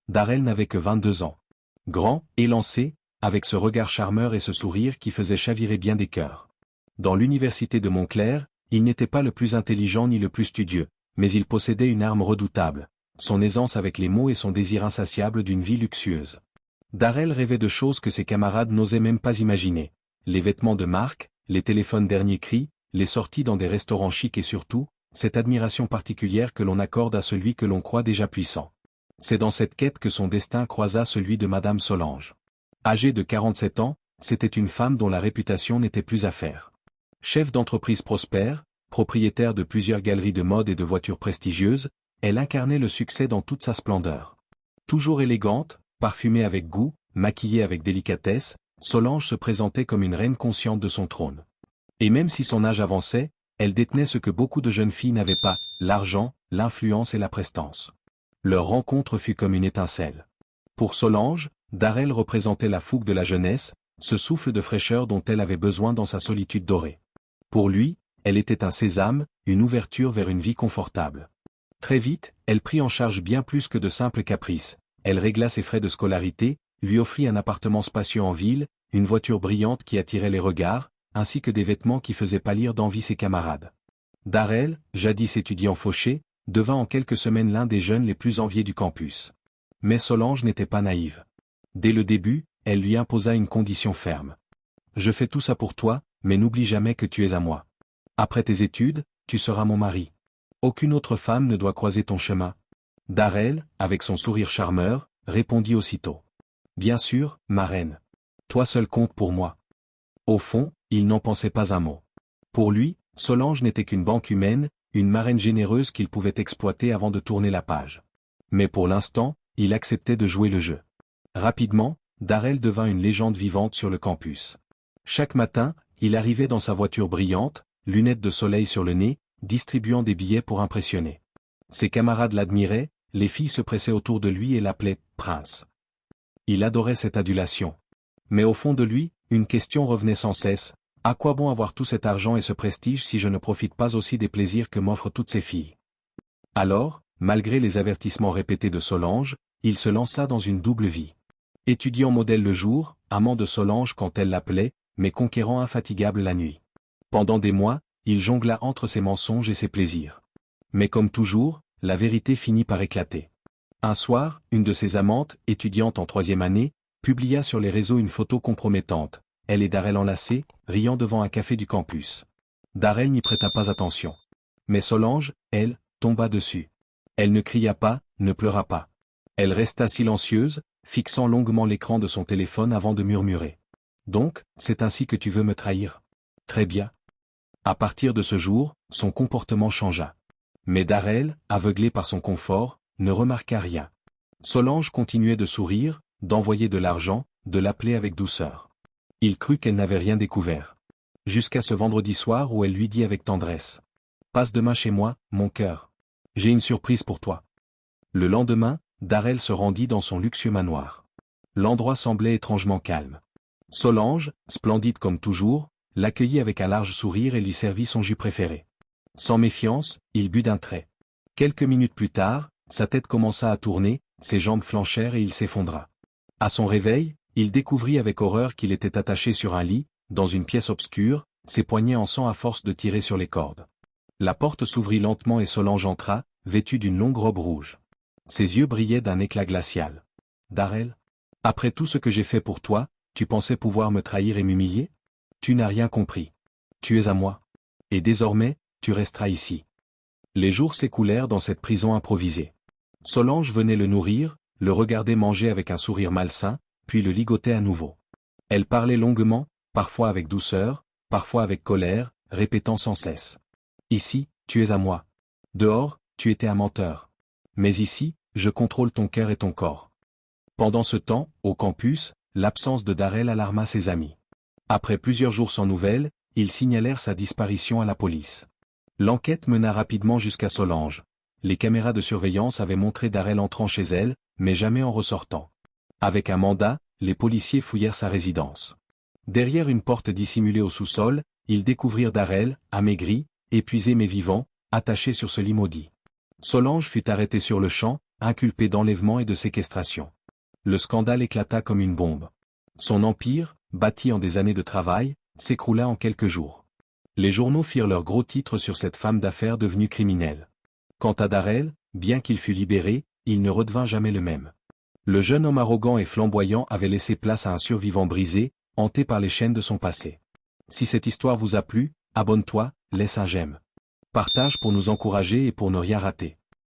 Darrel n'avait que 22 ans. Grand, élancé, avec ce regard charmeur et ce sourire qui faisait chavirer bien des cœurs. Dans l'université de Montclair, il n'était pas le plus intelligent ni le plus studieux, mais il possédait une arme redoutable, son aisance avec les mots et son désir insatiable d'une vie luxueuse. Darrel rêvait de choses que ses camarades n'osaient même pas imaginer. Les vêtements de marque, les téléphones dernier cri, les sorties dans des restaurants chics et surtout, cette admiration particulière que l'on accorde à celui que l'on croit déjà puissant. C'est dans cette quête que son destin croisa celui de Madame Solange. Âgée de 47 ans, c'était une femme dont la réputation n'était plus à faire. Chef d'entreprise prospère, propriétaire de plusieurs galeries de mode et de voitures prestigieuses, elle incarnait le succès dans toute sa splendeur. Toujours élégante, parfumée avec goût, maquillée avec délicatesse, Solange se présentait comme une reine consciente de son trône. Et même si son âge avançait, elle détenait ce que beaucoup de jeunes filles n'avaient pas, l'argent, l'influence et la prestance. Leur rencontre fut comme une étincelle. Pour Solange, Darrel représentait la fougue de la jeunesse, ce souffle de fraîcheur dont elle avait besoin dans sa solitude dorée. Pour lui, elle était un sésame, une ouverture vers une vie confortable. Très vite, elle prit en charge bien plus que de simples caprices. Elle régla ses frais de scolarité, lui offrit un appartement spacieux en ville, une voiture brillante qui attirait les regards, ainsi que des vêtements qui faisaient pâlir d'envie ses camarades. Darrel, jadis étudiant fauché, devint en quelques semaines l'un des jeunes les plus enviés du campus. Mais Solange n'était pas naïve. Dès le début, elle lui imposa une condition ferme. « Je fais tout ça pour toi, mais n'oublie jamais que tu es à moi. Après tes études, tu seras mon mari. Aucune autre femme ne doit croiser ton chemin. » Darrel, avec son sourire charmeur, répondit aussitôt. « Bien sûr, ma reine. Toi seul compte pour moi. » Au fond, il n'en pensait pas un mot. Pour lui, Solange n'était qu'une banque humaine, une marraine généreuse qu'il pouvait exploiter avant de tourner la page. Mais pour l'instant, il acceptait de jouer le jeu. Rapidement, Darrel devint une légende vivante sur le campus. Chaque matin, il arrivait dans sa voiture brillante, lunettes de soleil sur le nez, distribuant des billets pour impressionner. Ses camarades l'admiraient, les filles se pressaient autour de lui et l'appelaient « prince ». Il adorait cette adulation. Mais au fond de lui, une question revenait sans cesse, à quoi bon avoir tout cet argent et ce prestige si je ne profite pas aussi des plaisirs que m'offrent toutes ces filles? Alors, malgré les avertissements répétés de Solange, il se lança dans une double vie. Étudiant modèle le jour, amant de Solange quand elle l'appelait, mais conquérant infatigable la nuit. Pendant des mois, il jongla entre ses mensonges et ses plaisirs. Mais comme toujours, la vérité finit par éclater. Un soir, une de ses amantes, étudiante en 3e année, publia sur les réseaux une photo compromettante, elle et Darrel enlacés, riant devant un café du campus. Darrel n'y prêta pas attention. Mais Solange, elle, tomba dessus. Elle ne cria pas, ne pleura pas. Elle resta silencieuse, fixant longuement l'écran de son téléphone avant de murmurer. « Donc, c'est ainsi que tu veux me trahir? Très bien. » À partir de ce jour, son comportement changea. Mais Darrel, aveuglé par son confort, ne remarqua rien. Solange continuait de sourire, d'envoyer de l'argent, de l'appeler avec douceur. Il crut qu'elle n'avait rien découvert. Jusqu'à ce vendredi soir où elle lui dit avec tendresse. « Passe demain chez moi, mon cœur. J'ai une surprise pour toi. » Le lendemain, Darrel se rendit dans son luxueux manoir. L'endroit semblait étrangement calme. Solange, splendide comme toujours, l'accueillit avec un large sourire et lui servit son jus préféré. Sans méfiance, il but d'un trait. Quelques minutes plus tard, sa tête commença à tourner, ses jambes flanchèrent et il s'effondra. À son réveil, il découvrit avec horreur qu'il était attaché sur un lit, dans une pièce obscure, ses poignets en sang à force de tirer sur les cordes. La porte s'ouvrit lentement et Solange entra, vêtue d'une longue robe rouge. Ses yeux brillaient d'un éclat glacial. « Darrel, après tout ce que j'ai fait pour toi, tu pensais pouvoir me trahir et m'humilier? Tu n'as rien compris. Tu es à moi. Et désormais, tu resteras ici. » Les jours s'écoulèrent dans cette prison improvisée. Solange venait le nourrir, le regardait manger avec un sourire malsain, puis le ligotait à nouveau. Elle parlait longuement, parfois avec douceur, parfois avec colère, répétant sans cesse. « Ici, tu es à moi. Dehors, tu étais un menteur. Mais ici, je contrôle ton cœur et ton corps. » Pendant ce temps, au campus, l'absence de Darrel alarma ses amis. Après plusieurs jours sans nouvelles, ils signalèrent sa disparition à la police. L'enquête mena rapidement jusqu'à Solange. Les caméras de surveillance avaient montré Darrel entrant chez elle, mais jamais en ressortant. Avec un mandat, les policiers fouillèrent sa résidence. Derrière une porte dissimulée au sous-sol, ils découvrirent Darrel, amaigri, épuisé mais vivant, attaché sur ce lit maudit. Solange fut arrêtée sur le champ, inculpé d'enlèvement et de séquestration. Le scandale éclata comme une bombe. Son empire, bâti en des années de travail, s'écroula en quelques jours. Les journaux firent leurs gros titres sur cette femme d'affaires devenue criminelle. Quant à Darrell, bien qu'il fût libéré, il ne redevint jamais le même. Le jeune homme arrogant et flamboyant avait laissé place à un survivant brisé, hanté par les chaînes de son passé. Si cette histoire vous a plu, abonne-toi, laisse un j'aime. Partage pour nous encourager et pour ne rien rater.